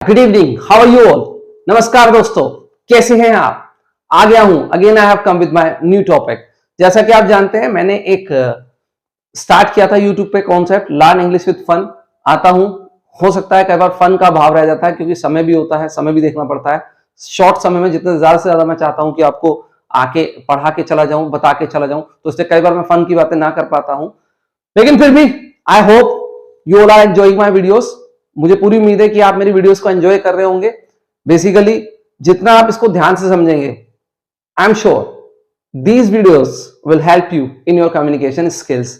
Good evening, how are you all. नमस्कार दोस्तों, कैसे हैं आप। आ गया हूं again, I have come with my new topic. जैसा कि आप जानते हैं, मैंने एक स्टार्ट किया था यूट्यूब पे concept learn English with fun. आता हूं, हो सकता है कई बार फन का भाव रह जाता है क्योंकि समय भी होता है, समय भी देखना पड़ता है। शॉर्ट समय में जितने ज्यादा से ज्यादा मैं चाहता हूं कि आपको आके पढ़ा के चला जाऊं, बता के चला जाऊं, तो इसलिए कई बार मैं फन की बातें ना कर पाता हूं। लेकिन फिर भी I hope you all are enjoying my videos. मुझे पूरी उम्मीद है कि आप मेरी वीडियोस को एंजॉय कर रहे होंगे। बेसिकली जितना आप इसको ध्यान से समझेंगे, आई am sure these videos will help you in your communication skills.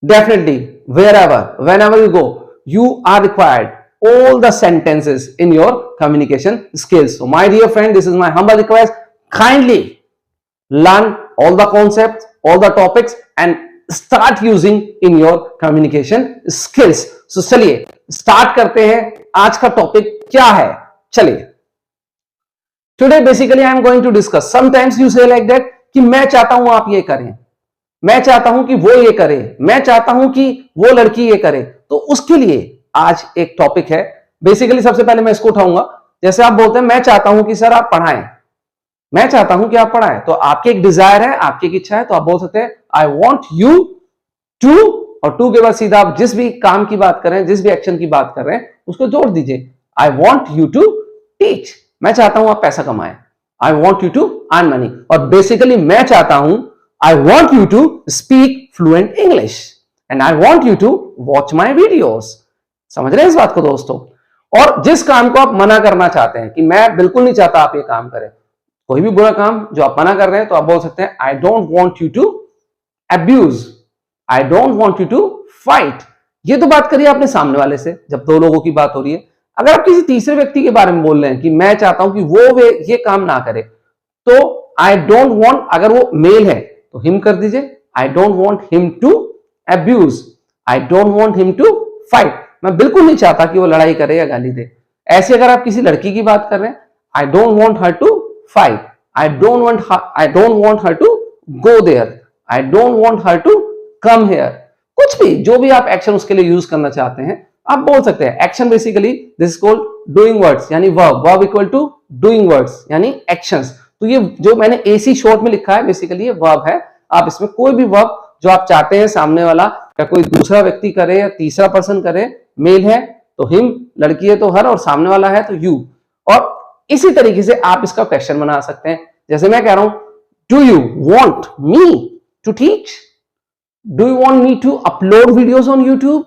Definitely, wherever, whenever you go, you are required all the sentences in your communication skills. So, my dear friend, this is my humble request. Kindly learn all the concepts, all the topics, and start using in your communication skills. So, चलिए start करते हैं। आज का topic क्या है, चलिए। Today, basically, I am going to discuss. Sometimes you say like that कि मैं चाहता हूं आप ये करें, मैं चाहता हूं कि वो ये करे, मैं चाहता हूं कि वो लड़की ये करे। तो उसके लिए आज एक टॉपिक है। बेसिकली सबसे पहले मैं इसको उठाऊंगा। जैसे आप बोलते हैं मैं चाहता हूं कि सर आप पढ़ाएं, मैं चाहता हूं कि आप पढ़ाएं, तो आपकी एक डिजायर है, आपकी एक इच्छा है, तो आप बोल सकते हैं आई वॉन्ट यू टू, और टू के बाद सीधा आप जिस भी काम की बात कर रहे हैं, जिस भी एक्शन की बात कर रहे हैं, उसको जोड़ दीजिए। I want you to teach, मैं चाहता हूं आप पैसा कमाएं। I want you to earn money, और बेसिकली मैं चाहता हूं I want you to speak fluent English and I want you to watch my videos. समझ रहे हैं इस बात को दोस्तों। और जिस काम को आप मना करना चाहते हैं कि मैं बिल्कुल नहीं चाहता आप ये काम करें, कोई भी बुरा काम जो आप मना कर रहे हैं, तो आप बोल सकते हैं I don't want you to abuse, I don't want you to fight। ये तो बात करिए आपने सामने वाले से, जब दो लोगों की बात हो रही है। अगर आप किसी तीसरे व्यक्ति के बारे में बोल रहे हैं कि मैं चाहता हूं कि वो ये काम ना करे, तो I don't want, अगर वो मेल है तो हिम कर दीजिए। I don't want him to abuse, I don't want him to fight, मैं बिल्कुल नहीं चाहता कि वो लड़ाई करे या गाली दे। ऐसे अगर आप किसी लड़की की बात कर रहे हैं, I don't want her to fight, I don't want her to go there, I don't want her to come here. कुछ भी, जो भी आप एक्शन उसके लिए यूज करना चाहते हैं, आप बोल सकते हैं। Action basically this is called doing words, यानी verb, verb equal to doing words यानी एक्शंस। तो ये जो मैंने एसी शॉर्ट में लिखा है, बेसिकली ये वर्ब है। आप इसमें कोई भी वर्ब जो आप चाहते हैं सामने वाला या कोई दूसरा व्यक्ति करे या तीसरा पर्सन करे, मेल है तो हिम, लड़की है तो हर, और सामने वाला है तो यू। और इसी तरीके से आप इसका क्वेश्चन बना सकते हैं। जैसे मैं कह रहा हूं, do you want me to teach, do you want me to upload videos on YouTube.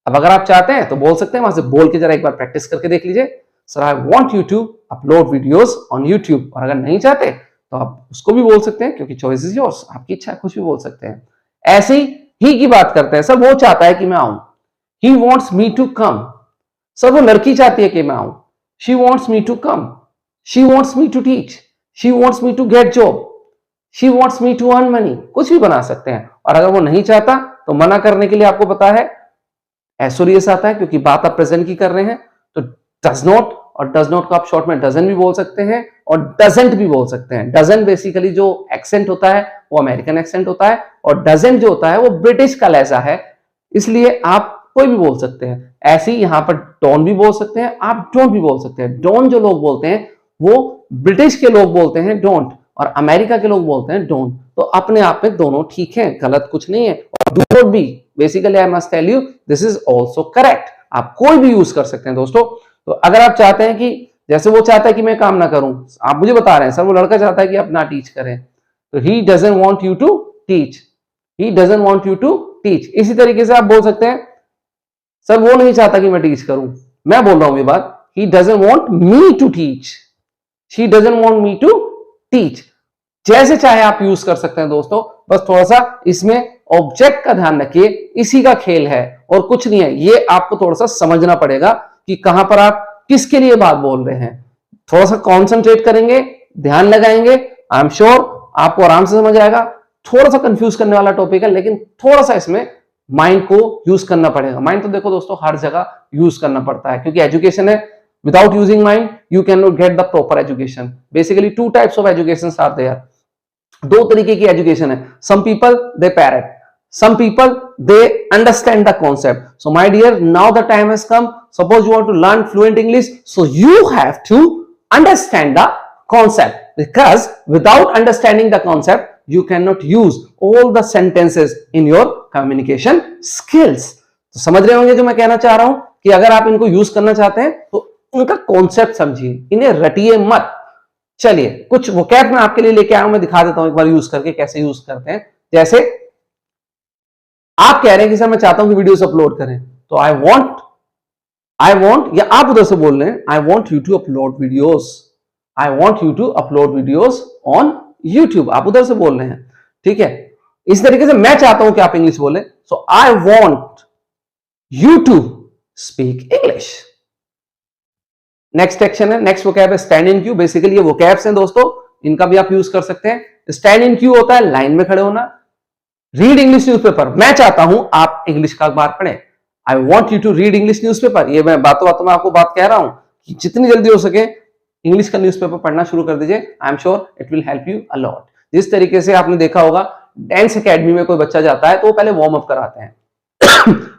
अब अगर आप चाहते हैं तो बोल सकते हैं, वहां से बोल के जरा एक बार प्रैक्टिस करके देख लीजिए, sir I want you to upload videos on YouTube. और अगर नहीं चाहते तो आप उसको भी बोल सकते हैं, क्योंकि चॉइस इज योर्स, आपकी इच्छा है, कुछ भी बोल सकते हैं। ऐसे ही की बात करते हैं, सर वो चाहता है कि मैं आऊं, he wants me to come. Sir वो लड़की चाहती है कि मैं आऊं, she wants me to come, she wants me to teach, she wants me to get job, she wants me to earn money. कुछ भी बना सकते हैं। और अगर वो नहीं चाहता तो मना करने के लिए आपको पता है एसोरियस आता है, क्योंकि बात आप प्रेजेंट की कर रहे हैं, तो डज नॉट, और डज नॉट को आप शॉर्ट में डजन भी बोल सकते हैं और डजेंट भी बोल सकते हैं। डजन बेसिकली जो एक्सेंट होता है वो अमेरिकन एक्सेंट होता है, और डजेंट जो होता है वो ब्रिटिश का लहजा है, इसलिए आप कोई भी बोल सकते हैं। ऐसे ही यहां पर डॉन भी बोल सकते हैं, आप डोंट भी बोल सकते हैं। डॉन जो लोग बोलते हैं वो ब्रिटिश के लोग बोलते हैं डोंट, और अमेरिका के लोग बोलते हैं डोंट। तो अपने आप में दोनों ठीक है, गलत कुछ नहीं है। और डू नॉट भी, basically I must tell you, this is also correct. आप कोई भी यूज कर सकते हैं दोस्तों। तो अगर आप चाहते हैं कि, जैसे वो चाहता है कि मैं काम ना करूं, आप मुझे बता रहे हैं सर वो लड़का चाहता है कि आप ना टीच करें, तो he doesn't want you to teach, he doesn't want you to teach. इसी तरीके से आप बोल सकते हैं, सर वो नहीं चाहता कि मैं टीच करूं, मैं बोल रहा हूं ये बात, he doesn't want me to teach, she doesn't want me to teach. जैसे चाहे आप यूज कर सकते हैं दोस्तों, बस थोड़ा सा इसमें ऑब्जेक्ट का ध्यान रखिए, इसी का खेल है और कुछ नहीं है। ये आपको थोड़ा सा समझना पड़ेगा कि कहां पर आप किसके लिए बात बोल रहे हैं। थोड़ा सा कॉन्सेंट्रेट करेंगे, ध्यान लगाएंगे, आई एम श्योर आपको आराम से समझ आएगा। थोड़ा सा कंफ्यूज करने वाला टॉपिक है, लेकिन थोड़ा सा इसमें माइंड को यूज करना पड़ेगा। माइंड तो देखो दोस्तों हर जगह यूज करना पड़ता है, क्योंकि एजुकेशन है, without using mind you can not get the proper education. Basically two types of education are there, दो तरीके की एजुकेशन है। Some people they parrot, some people they understand the concept. So my dear, now the time has come. Suppose you want to learn fluent English, so you have to understand the concept, because without understanding the concept you cannot use all the sentences in your communication skills. तो समझ रहे होंगे जो मैं कहना चाह रहा हूं कि अगर आप इनको यूज करना चाहते हैं तो उनका कॉन्सेप्ट समझिए, इन्हें रटिए मत। चलिए कुछ वोकैब मैं आपके लिए लेके आया हूं, मैं दिखा देता हूं एक बार यूज करके कैसे यूज करते हैं। जैसे आप कह रहे हैं कि सर मैं चाहता हूं कि वीडियोस अपलोड करें, तो आई वॉन्ट, या आप उधर से बोल रहे हैं I want you to upload videos, I want you to upload videos on YouTube, आप उधर से बोल रहे हैं, ठीक है। इस तरीके से मैं चाहता हूं कि आप इंग्लिश बोले, so I want you to speak English. Next section है, नेक्स्ट वोकैब है स्टैंड इन क्यू। बेसिकली ये वोकैब्स हैं दोस्तों, इनका भी आप यूज कर सकते हैं। स्टैंड इन क्यू होता है लाइन में खड़े होना। रीड इंग्लिश न्यूज़पेपर, मैं चाहता हूं आप इंग्लिश का अखबार पढ़ें, I want you to read English newspaper. ये मैं बातों बातों में आपको बात कह रहा हूं कि जितनी जल्दी हो सके इंग्लिश का न्यूज़पेपर पढ़ना शुरू कर दीजिए, आई am sure it will help you a lot. जिस तरीके से आपने देखा होगा डांस एकेडमी में कोई बच्चा जाता है तो वो पहले वार्म अप कराते हैं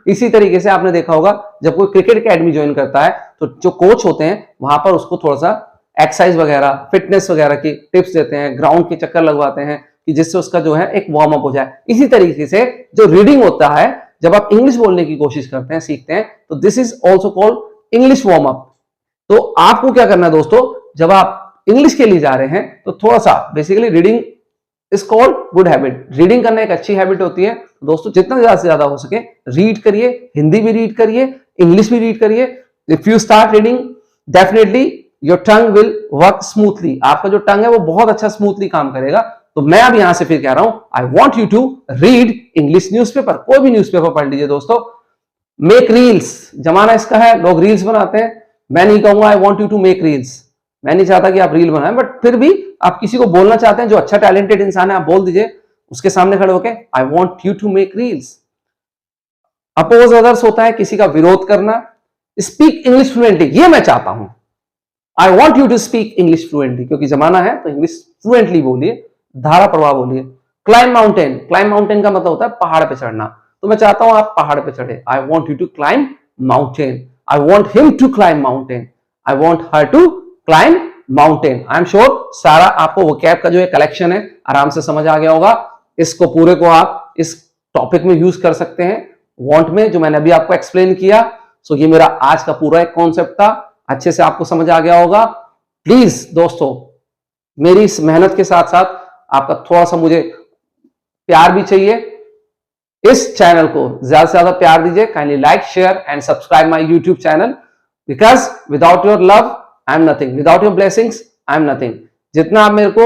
इसी तरीके से आपने देखा होगा जब कोई क्रिकेट एकेडमी ज्वाइन करता है तो जो कोच होते हैं वहां पर उसको थोड़ा सा एक्सरसाइज वगैरह, फिटनेस वगैरह की टिप्स देते हैं, ग्राउंड के चक्कर लगवाते हैं कि जिससे उसका जो है एक वार्म अप हो जाए। इसी तरीके से जो रीडिंग होता है, जब आप इंग्लिश बोलने की कोशिश करते हैं, सीखते हैं, तो this is also called English warm up. तो आपको क्या करना है दोस्तों, जब आप इंग्लिश के लिए जा रहे हैं तो थोड़ा सा basically reading is called good habit. Reading करना एक अच्छी हैबिट होती है दोस्तों, जितना ज्यादा से ज्यादा हो सके रीड करिए, हिंदी भी रीड करिए, इंग्लिश भी रीड करिए। If you start reading definitely your tongue will work smoothly, आपका जो टंग है वो बहुत अच्छा स्मूथली काम करेगा। तो मैं अब यहां से फिर कह रहा हूं I want you to read English newspaper, कोई भी न्यूज़पेपर पढ़ लीजिए दोस्तों। मेक रील्स, जमाना इसका है, लोग रील्स बनाते हैं। मैं नहीं कहूंगा I want you to make reels, मैं नहीं चाहता कि आप रील बनाएं, बट फिर भी आप किसी को बोलना चाहते हैं जो अच्छा टैलेंटेड इंसान है, आप बोल दीजिए उसके सामने खड़े होके I want you to make reels. अपोज अदर्स होता है किसी का विरोध करना। स्पीक इंग्लिश फ्लुएंटली, ये मैं चाहता हूं, I want you to speak English fluently, क्योंकि जमाना है तो इंग्लिश फ्लुएंटली बोलिए, धारा प्रवाह बोलिए। क्लाइम माउंटेन, क्लाइम माउंटेन का मतलब होता है पहाड़ पे चढ़ना, तो मैं चाहता हूं आप पहाड़ पे चढ़े, I want you to climb mountain, I want him to climb mountain, I want her to climb mountain. I am sure सारा आपको वोकैब का जो है कलेक्शन है आराम से समझ आ गया होगा। इसको पूरे को आप इस टॉपिक में यूज कर सकते हैं, वांट में, जो मैंने अभी आपको एक्सप्लेन किया। सो ये मेरा आज का पूरा एक कॉन्सेप्ट था, अच्छे से आपको समझ आ गया होगा। प्लीज दोस्तों मेरी इस मेहनत के साथ साथ आपका थोड़ा सा मुझे प्यार भी चाहिए। इस चैनल को ज्यादा से ज्यादा प्यार दीजिए, kindly like, share and subscribe my YouTube channel, because without your love I am nothing, without your blessings I am nothing. जितना आप मेरे को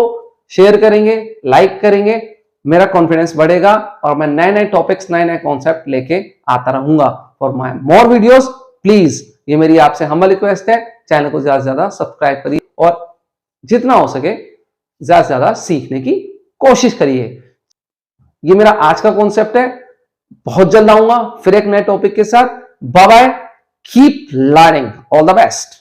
शेयर करेंगे, लाइक करेंगे, मेरा कॉन्फिडेंस बढ़ेगा और मैं नए नए टॉपिक्स, नए नए कॉन्सेप्ट लेके आता रहूंगा। For my more videos please, ये मेरी आपसे हम्बल रिक्वेस्ट है, चैनल को ज्यादा से ज्यादा सब्सक्राइब करिए और जितना हो सके ज्यादा से ज्यादा सीखने की कोशिश करिए। ये मेरा आज का कॉन्सेप्ट है, बहुत जल्द आऊंगा फिर एक नए टॉपिक के साथ। Bye bye, keep learning, all the best.